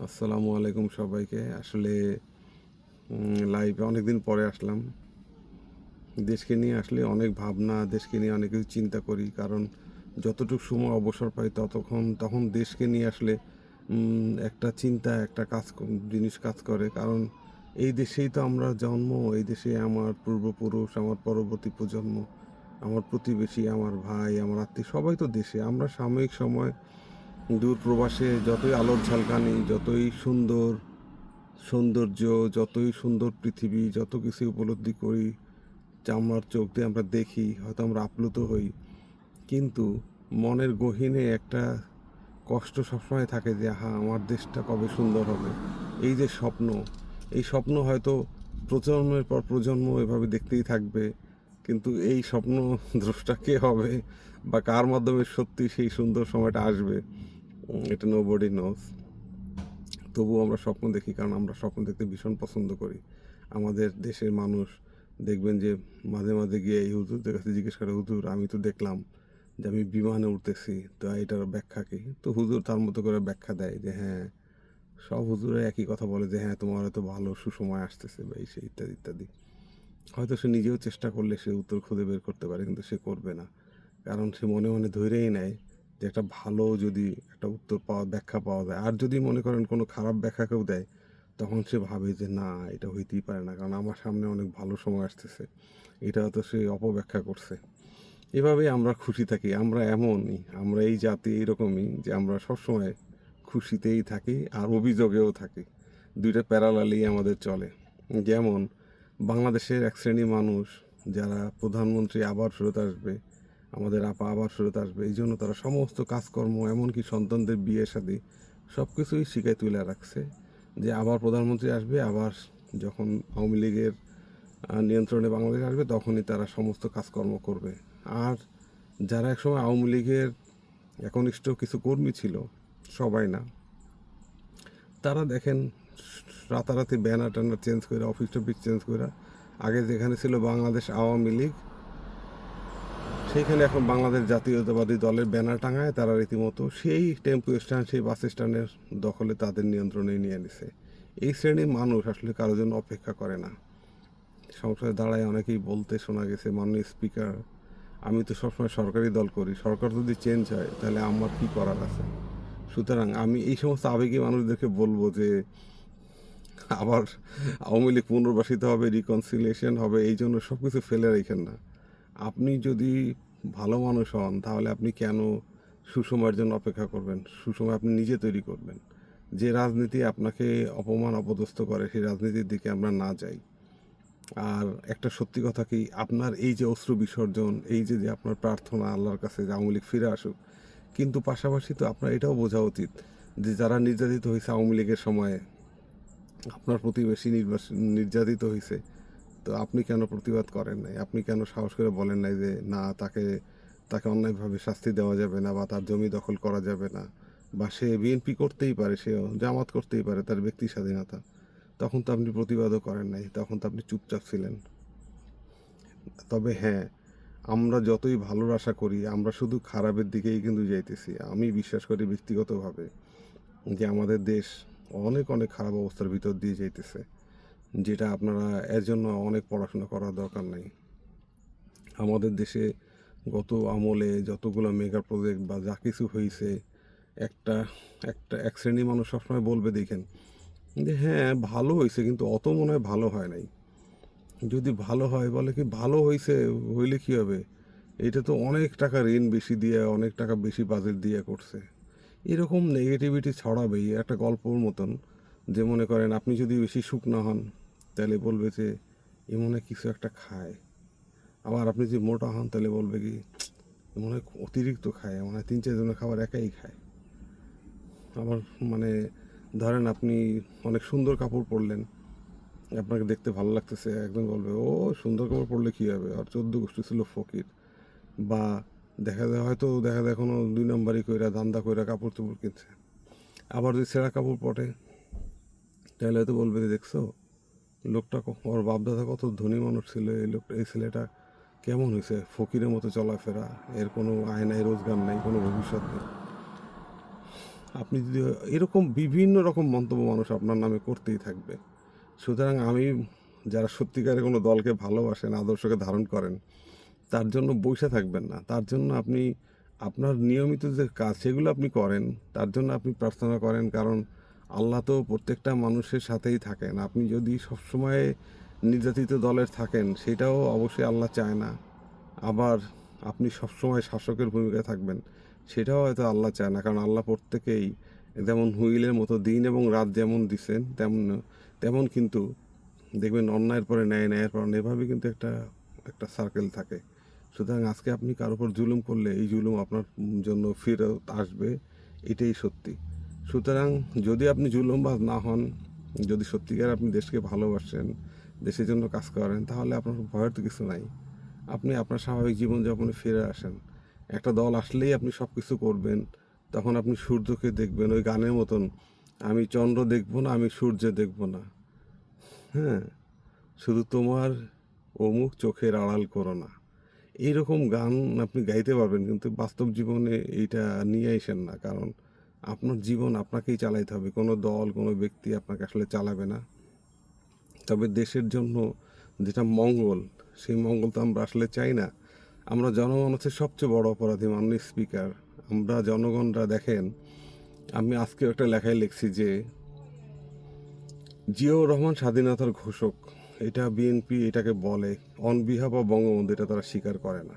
আসসালামু আলাইকুম সবাইকে। আসলে লাইভে অনেকদিন পরে আসলাম। দেশকে নিয়ে আসলে অনেক ভাবনা, দেশকে নিয়ে অনেক কিছু চিন্তা করি। কারণ যতটুকু সময় অবসর পাই তখন দেশকে নিয়ে আসলে একটা চিন্তা, একটা জিনিস কাজ করে। কারণ এই দেশেই তো আমরা জন্ম, এই দেশেই আমার পূর্বপুরুষ, আমার পরবর্তী প্রজন্ম, আমার প্রতিবেশী, আমার ভাই, আমার আত্মীয় সবাই তো দেশে। আমরা সাময়িক সময় দূর প্রবাসে যতই আলোর ঝলকানি, যতই সৌন্দর্য, যতই সুন্দর পৃথিবী, যত কিছু উপলব্ধি করি, আমার চোখ দিয়ে আমরা দেখি, হয়তো আমরা আপ্লুত হই, কিন্তু মনের গহীনে একটা কষ্ট সবসময় থাকে যে আমার দেশটা কবে সুন্দর হবে। এই যে স্বপ্ন, এই স্বপ্ন হয়তো প্রজন্মের পর প্রজন্ম এভাবে দেখতেই থাকবে, কিন্তু এই স্বপ্ন দ্রষ্টা কে হবে বা কার মাধ্যমে সত্যি সেই সুন্দর সময়টা আসবে, এটা নোবডি নোজ। তবুও আমরা স্বপ্ন দেখি, কারণ আমরা স্বপ্ন দেখতে ভীষণ পছন্দ করি। আমাদের দেশের মানুষ দেখবেন যে মাঝে মাঝে গিয়ে এই হুজুরদের কাছে জিজ্ঞেস করে, হুজুর আমি তো দেখলাম যে আমি বিমানে উঠতেছি, তো এটার ব্যাখ্যা কি? তো হুজুর তার মতো করে ব্যাখ্যা দেয় যে হ্যাঁ, সব হুজুরে একই কথা বলে যে হ্যাঁ তোমার হয়তো ভালো সুসময় আসতেছে বা এই সেই ইত্যাদি ইত্যাদি। হয়তো সে নিজেও চেষ্টা করলে সে উত্তর খুঁজে বের করতে পারে, কিন্তু সে করবে না। কারণ সে মনে মনে ধরেই নেয় যে একটা ভালো যদি একটা উত্তর ব্যাখ্যা পাওয়া যায়, আর যদি মনে করেন কোনো খারাপ ব্যাখ্যা কেউ দেয়, তখন সে ভাবে যে না, এটা হইতেই পারে না, কারণ আমার সামনে অনেক ভালো সময় আসতেছে, এটা হয়তো সে অপব্যাখ্যা করছে। এভাবেই আমরা খুশি থাকি। আমরা এমনই, আমরা এই জাতি এইরকমই যে আমরা সবসময় খুশিতেই থাকি আর অভিযোগেও থাকি। দুইটা প্যারালালি আমাদের চলে। যেমন বাংলাদেশের এক শ্রেণী মানুষ যারা প্রধানমন্ত্রী আবার ফেরত আসবে, আমাদের আপা আবার ফেরত আসবে, এই জন্য তারা সমস্ত কাজকর্ম, এমনকি সন্তানদের বিয়ে শাদী সব কিছুই শিখায় তুলে রাখছে যে আবার প্রধানমন্ত্রী আসবে, আবার যখন আওয়ামী লীগের নিয়ন্ত্রণে বাংলাদেশ আসবে তখনই তারা সমস্ত কাজকর্ম করবে। আর যারা একসময় আওয়ামী লীগের একনিষ্ঠ কিছু কর্মী ছিল, সবাই না, তারা দেখেন রাতারাতি ব্যানার ট্যানার চেঞ্জ করে, অফিস টফিস চেঞ্জ করে, আগে যেখানে ছিল বাংলাদেশ আওয়ামী লীগ, সেইখানে এখন বাংলাদেশ জাতীয়তাবাদী দলের ব্যানার টাঙায় তারা রীতিমতো সেই টেম্পো স্ট্যান্ড, সেই বাস স্ট্যান্ডের দখলে তাদের নিয়ন্ত্রণে নিয়ে নিছে। এই শ্রেণীর মানুষ আসলে কারোর জন্য অপেক্ষা করে না। সংসদে দাঁড়ায় অনেকেই বলতে শোনা গেছে, মাননীয় স্পিকার আমি তো সবসময় সরকারি দল করি, সরকার যদি চেঞ্জ হয় তাহলে আমার কি করার আছে? সুতরাং আমি এই সমস্ত আবেগী মানুষদেরকে বলবো যে আবার আওয়ামী লীগ পুনর্বাসিত হবে, রিকনসিলিয়েশন হবে, এই জন্য সব কিছু ফেলে রেখেন না। আপনি যদি ভালো মানুষ হন তাহলে আপনি কেন সুসময়ের জন্য অপেক্ষা করবেন? সুসময় আপনি নিজে তৈরি করবেন। যে রাজনীতি আপনাকে অপমান অপদস্থ করে সেই রাজনীতির দিকে আমরা না যাই। আর একটা সত্যি কথা কি, আপনার এই যে অশ্রু বিসর্জন, এই যে যে আপনার প্রার্থনা আল্লাহর কাছে যে আওয়ামী লীগ ফিরে আসুক, কিন্তু পাশাপাশি তো আপনার এটাও বোঝা উচিত যে যারা নির্যাতিত হয়েছে আওয়ামী লীগের সময়ে, আপনার প্রতিবেশী নির্যাতিত হয়েছে, তো আপনি কেন প্রতিবাদ করেন নাই? আপনি কেন সাহস করে বলেন নাই যে না, তাকে তাকে অন্যায়ভাবে শাস্তি দেওয়া যাবে না, বা তার জমি দখল করা যাবে না, বা সে বিএনপি করতেই পারে, সে জামাত করতেই পারে, তার ব্যক্তি স্বাধীনতা। তখন তো আপনি প্রতিবাদও করেন নাই, তখন তো আপনি চুপচাপ ছিলেন। তবে হ্যাঁ, আমরা যতই ভালোর আশা করি আমরা শুধু খারাপের দিকেই কিন্তু যাইতেছি। আমি বিশ্বাস করি ব্যক্তিগতভাবে যে আমাদের দেশ অনেক অনেক খারাপ অবস্থার ভিতর দিয়ে যাইতেছে, যেটা আপনারা এর জন্য অনেক পড়াশোনা করার দরকার নাই। আমাদের দেশে গত আমলে যতগুলো মেগা প্রজেক্ট বা যা কিছু হয়েছে, একটা একটা এক শ্রেণী মানুষ সবসময় বলবে দেখেন যে হ্যাঁ ভালো হয়েছে, কিন্তু অত মনে হয় ভালো হয় নাই। যদি ভালো হয় বলে কি ভালো হয়েছে, হইলে কি হবে? এটা তো অনেক টাকা ঋণ বেশি দিয়ে, অনেক টাকা বেশি বাজেট দিয়ে করছে। এরকম নেগেটিভিটি ছড়াবেই একটা গল্পর মতন। যে মনে করেন আপনি যদি বেশি শুকনা হন তাহলে বলবে যে এ মনে হয় কিছু একটা খায়। আবার আপনি যদি মোটা হন তাহলে বলবে কি এ মনে হয় অতিরিক্ত খায়, মনে হয় 3-4 জনের খাবার একাই খায়। আবার মানে ধরেন আপনি অনেক সুন্দর কাপড় পরলেন, আপনাকে দেখতে ভালো লাগতেছে, একজন বলবে ও সুন্দর কাপড় পরলে কী হবে, আর 14 গোষ্ঠী ছিল ফকির। বা দেখা যায় কোনো 2 নম্বরই কইরা ধান্দা কইরা কাপড় চোপড় কিনছে। আবার যদি ছেঁড়া কাপড় পরে তাহলে হয়তো বলবে যে দেখছো লোকটা, ওর বাপদাদা কত ধনী মানুষ ছিল, এই ছেলেটা কেমন হয়েছে, ফকিরের মতো চলাফেরা, এর কোনো আয় নাই, রোজগার নাই, কোনো ভবিষ্যৎ নেই। আপনি যদি এরকম বিভিন্ন রকম মন্তব্য মানুষ আপনার নামে করতেই থাকবে। সুতরাং আমি যারা সত্যিকারের কোনো দলকে ভালোবাসেন, আদর্শকে ধারণ করেন, তার জন্য বইসা থাকবেন না। তার জন্য আপনি আপনার নিয়মিত যে কাজ সেগুলো আপনি করেন, তার জন্য আপনি প্রার্থনা করেন। কারণ আল্লাহ তো প্রত্যেকটা মানুষের সাথেই থাকেন। আপনি যদি সবসময় নির্যাতিত দলের থাকেন, সেটাও অবশ্যই আল্লাহ চায় না। আবার আপনি সবসময় শাসকের ভূমিকায় থাকবেন, সেটাও হয়তো আল্লাহ চায় না। কারণ আল্লাহ প্রত্যেকেই যেমন হুইলের মতো দিন এবং রাত যেমন দিছেন, তেমন তেমন কিন্তু দেখবেন অন্যায়ের পরে ন্যায়, ন্যায়ের পর অন্যায়, এভাবে কিন্তু একটা একটা সার্কেল থাকে। সুতরাং আজকে আপনি কারোর উপর জুলুম করলে এই জুলুম আপনার জন্য ফেরত আসবে, এটাই সত্যি। সুতরাং যদি আপনি জুলুমবাজ না হন, যদি সত্যিকার আপনি দেশকে ভালোবাসেন, দেশের জন্য কাজ করেন, তাহলে আপনার ভয়ের তো কিছু নাই। আপনি আপনার স্বাভাবিক জীবনযাপনে ফিরে আসেন। একটা দল আসলেই আপনি সব কিছু করবেন, তখন আপনি সূর্যকে দেখবেন ওই গানের মতন, আমি চন্দ্র দেখব না, আমি সূর্য দেখব না, হ্যাঁ, শুধু তোমার অমুক চোখের আড়াল করো না। এইরকম গান আপনি গাইতে পারবেন, কিন্তু বাস্তব জীবনে এইটা নিয়ে আসেন না। কারণ আপনার জীবন আপনাকেই চালাইতে হবে, কোনো দল কোনো ব্যক্তি আপনাকে আসলে চালাবে না। তবে দেশের জন্য যেটা মঙ্গল, সেই মঙ্গল তো আমরা আসলে চাই না। আমরা জনগণ হচ্ছে সবচেয়ে বড় অপরাধী, মাননীয় স্পিকার। আমরা জনগণরা দেখেন, আমি আজকেও একটা লেখায় লিখছি যে জিয়াউর রহমান স্বাধীনতার ঘোষক, এটা বিএনপি এটাকে বলে, অন বিহাফ অফ বঙ্গবন্ধু, এটা তারা স্বীকার করে না।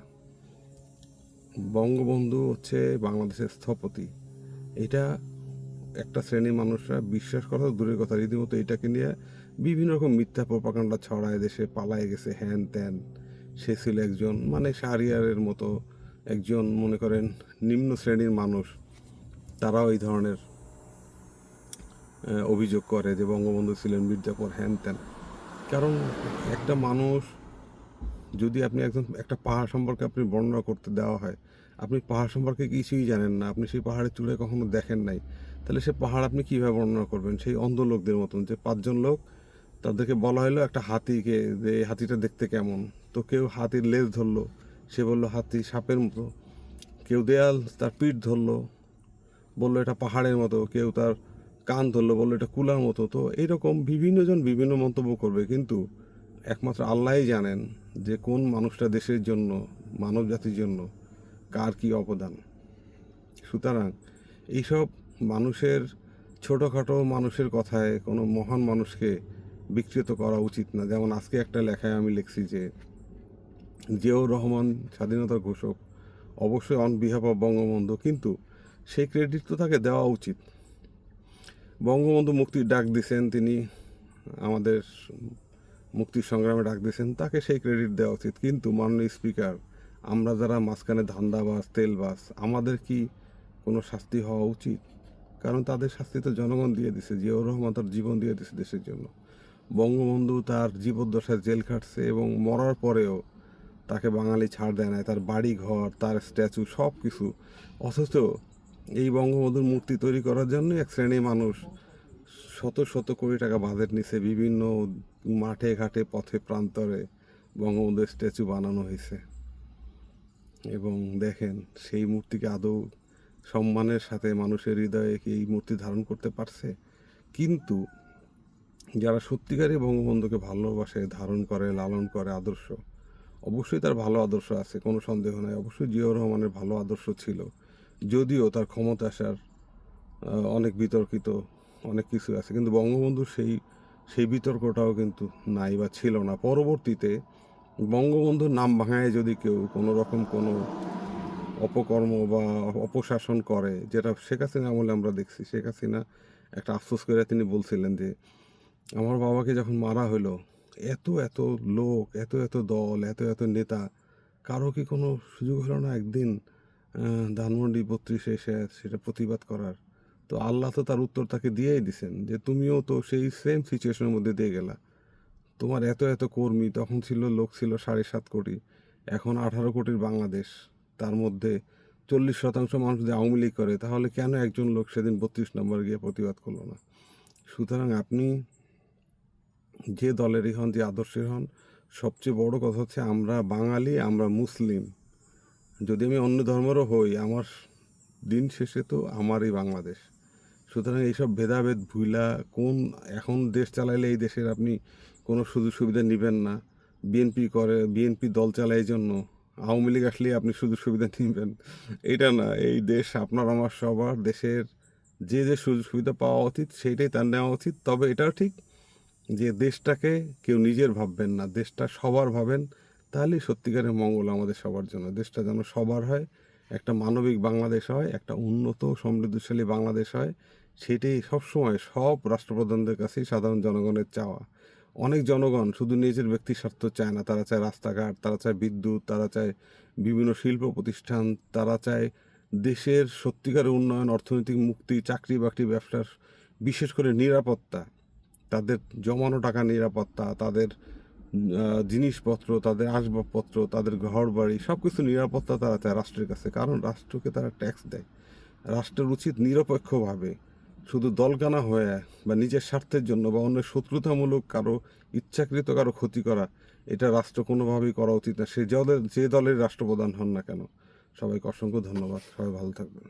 বঙ্গবন্ধু হচ্ছে বাংলাদেশের স্থপতি, এটা একটা শ্রেণীর মানুষরা বিশ্বাস করা তো দূরের কথা, রীতিমতো এটাকে নিয়ে বিভিন্ন রকম মিথ্যা প্রপাগান্ডা ছড়ায়, দেশে পালায় গেছে, হ্যান ত্যান। সে ছিল একজন মানে শাহরিয়ারের মতো একজন, মনে করেন নিম্ন শ্রেণীর মানুষ, তারাও এই ধরনের অভিযোগ করে যে বঙ্গবন্ধু ছিলেন মির্জাপুর, হ্যান ত্যান। কারণ একটা মানুষ, যদি আপনি একজন একটা পাহাড় সম্পর্কে আপনি বর্ণনা করতে দেওয়া হয়, আপনি পাহাড় সম্পর্কে কিছুই জানেন না, আপনি সেই পাহাড়ের চূড়ায় কখনো দেখেন নাই, তাহলে সে পাহাড় আপনি কীভাবে বর্ণনা করবেন? সেই অন্ধ লোকদের মতন, যে পাঁচজন লোক, তাদেরকে বলা হলো একটা হাতিকে যে এই হাতিটা দেখতে কেমন, তো কেউ হাতির লেজ ধরলো, সে বললো হাতি সাপের মতো। কেউ দেয়াল তার পিঠ ধরলো, বললো এটা পাহাড়ের মতো। কেউ তার কান ধরলো, বললো এটা কুলার মতো। তো এইরকম বিভিন্ন জন বিভিন্ন মন্তব্য করবে, কিন্তু একমাত্র আল্লাহই জানেন যে কোন মানুষটা দেশের জন্য, মানব জাতির জন্য কার কী অবদান। সুতরাং এইসব মানুষের, ছোটোখাটো মানুষের কথায় কোনো মহান মানুষকে বিকৃত করা উচিত না। যেমন আজকে একটা লেখায় আমি লিখছি যে জিয়াউর রহমান স্বাধীনতার ঘোষক, অবশ্যই অন বিহাফ অফ বঙ্গবন্ধু, কিন্তু সেই ক্রেডিট তো তাকে দেওয়া উচিত। বঙ্গবন্ধু মুক্তির ডাক দিছেন, তিনি আমাদের মুক্তির সংগ্রামে ডাক দিয়েছেন, তাকে সেই ক্রেডিট দেওয়া উচিত। কিন্তু মাননীয় স্পিকার, আমরা যারা মাঝখানে ধান্দাবাজ, তেলবাজ, আমাদের কি কোনো শাস্তি হওয়া উচিত? কারণ তাদের শাস্তি তো জনগণ দিয়ে দিছে। জিয়াউর রহমান তার জীবন দিয়ে দিছে দেশের জন্য। বঙ্গবন্ধু তার জীবদ্দশায় জেল খাটছে এবং মরার পরেও তাকে বাঙালি ছাড় দেয় না, তার বাড়ি ঘর, তার স্ট্যাচু, সব কিছু। অথচ এই বঙ্গবন্ধুর মূর্তি তৈরি করার জন্য এক শ্রেণীর মানুষ শত শত কোটি টাকা বাজেট নিছে, বিভিন্ন মাঠে ঘাটে পথে প্রান্তরে বঙ্গবন্ধুর স্ট্যাচু বানানো হয়েছে। এবং দেখেন সেই মূর্তিকে আদৌ সম্মানের সাথে মানুষের হৃদয়ে কি এই মূর্তি ধারণ করতে পারছে? কিন্তু যারা সত্যিকারই বঙ্গবন্ধুকে ভালোবাসে, ধারণ করে, লালন করে আদর্শ, অবশ্যই তার ভালো আদর্শ আছে, কোনো সন্দেহ নাই। অবশ্যই জিয়াউর রহমানের ভালো আদর্শ ছিল, যদিও তার ক্ষমতা আসার অনেক বিতর্কিত অনেক কিছু আছে, কিন্তু বঙ্গবন্ধুর সেই সেই বিতর্কটাও কিন্তু নাই বা ছিল না। পরবর্তীতে বঙ্গবন্ধুর নাম ভাঙায় যদি কেউ কোনো রকম কোনো অপকর্ম বা অপশাসন করে, যেটা শেখ হাসিনা আমলে আমরা দেখছি, শেখ হাসিনা একটা আফসোস করে তিনি বলছিলেন যে আমার বাবাকে যখন মারা হলো, এত এত লোক, এত এত দল, এত এত নেতা, কারো কি কোনো সুযোগ হলো না একদিন ধানমন্ডি 32-এ এসে সেটা প্রতিবাদ করার? তো আল্লাহ তো তার উত্তর তাকে দিয়েই দিছেন যে তুমিও তো সেই সেম সিচুয়েশনের মধ্যে দিয়ে গেলা। তোমার এত এত কর্মী, তখন ছিল লোক ছিল 7.5 কোটি, এখন 18 কোটির বাংলাদেশ। তার মধ্যে 40% মানুষ যদি আওয়ামী লীগ করে, তাহলে কেন একজন লোক সেদিন 32 নম্বর গিয়ে প্রতিবাদ করলো না? সুতরাং আপনি যে দলেরই হন, যে আদর্শের হন, সবচেয়ে বড় কথা হচ্ছে আমরা বাঙালি, আমরা মুসলিম। যদি আমি অন্য ধর্মেরও হই, আমার দিন শেষে তো আমারই বাংলাদেশ। সুতরাং এইসব ভেদাভেদ ভুইলা এখন দেশ চালাইলে এই দেশের আপনি কোনো সুযোগ সুবিধা নেবেন না। বিএনপি দল চালায় এই জন্য, আওয়ামী লীগ আসলেই আপনি সুযোগ সুবিধা নেবেন, এটা না। এই দেশ আপনার আমার সবার, দেশের যে সুযোগ সুবিধা পাওয়া উচিত সেইটাই তার নেওয়া উচিত। তবে এটাও ঠিক যে দেশটাকে কেউ নিজের ভাববেন না, দেশটা সবার ভাবেন, তাহলেই সত্যিকারের মঙ্গল আমাদের সবার জন্য। দেশটা যেন সবার হয়, একটা মানবিক বাংলাদেশ হয়, একটা উন্নত সমৃদ্ধশালী বাংলাদেশ হয়, সেটাই সবসময় সব রাষ্ট্রপ্রধানদের কাছেই সাধারণ জনগণের চাওয়া। অনেক জনগণ শুধু নিজের ব্যক্তির স্বার্থ চায় না, তারা চায় রাস্তাঘাট, তারা চায় বিদ্যুৎ, তারা চায় বিভিন্ন শিল্প প্রতিষ্ঠান, তারা চায় দেশের সত্যিকারের উন্নয়ন, অর্থনৈতিক মুক্তি, চাকরি বাকরি, ব্যবসার, বিশেষ করে নিরাপত্তা, তাদের জমানো টাকা নিরাপত্তা, তাদের জিনিসপত্র, তাদের আসবাবপত্র, তাদের ঘরবাড়ি, সব কিছু নিরাপত্তা তারা চায় রাষ্ট্রের কাছে। কারণ রাষ্ট্রকে তারা ট্যাক্স দেয়। রাষ্ট্রের উচিত নিরপেক্ষভাবে, শুধু দলগানা হয়ে বা নিজের স্বার্থের জন্য বা অন্যের শত্রুতামূলক কারো ইচ্ছাকৃত কারো ক্ষতি করা, এটা রাষ্ট্র কোনোভাবেই করা উচিত না, যে দলের রাষ্ট্রপ্রধান হন না কেন। সবাইকে অসংখ্য ধন্যবাদ। সবাই ভালো থাকবেন।